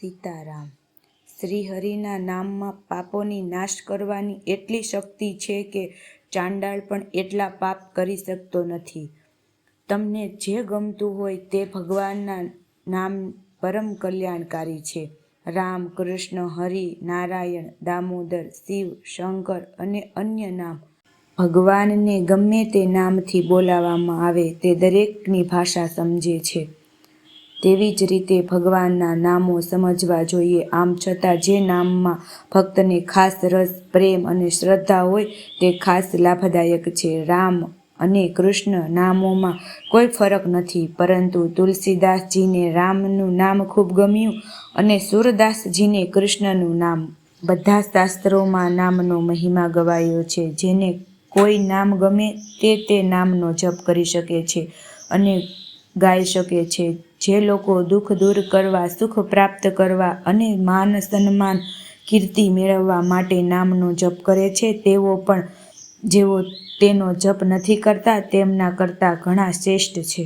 સીતારામ। શ્રી હરિના નામમાં પાપોની નાશ કરવાની એટલી શક્તિ છે કે ચાંડાળ પણ એટલા પાપ કરી શકતો નથી। તમને જે ગમતું હોય તે ભગવાનના નામ પરમ કલ્યાણકારી છે। રામ, કૃષ્ણ, હરિ, નારાયણ, દામોદર, શિવ, શંકર અને અન્ય નામ ભગવાનને ગમે તે નામથી બોલાવવામાં આવે તે દરેકની ભાષા સમજે છે। તેવી જ રીતે ભગવાનના નામો સમજવા જોઈએ। આમ છતાં જે નામમાં ભક્તને ખાસ રસ, પ્રેમ અને શ્રદ્ધા હોય તે ખાસ લાભદાયક છે। રામ અને કૃષ્ણ નામોમાં કોઈ ફરક નથી, પરંતુ તુલસીદાસજીને રામનું નામ ખૂબ ગમ્યું અને સુરદાસજીને કૃષ્ણનું નામ। બધા શાસ્ત્રોમાં નામનો મહિમા ગવાયો છે। જેને કોઈ નામ ગમે તે નામનો જપ કરી શકે છે અને ગાઈ શકે છે। જે લોકો દુઃખ દૂર કરવા, સુખ પ્રાપ્ત કરવા અને માન, સન્માન, કીર્તિ મેળવવા માટે નામનો જપ કરે છે, તેઓ પણ જેઓ તેનો જપ નથી કરતા તેમના કરતાં ઘણા શ્રેષ્ઠ છે।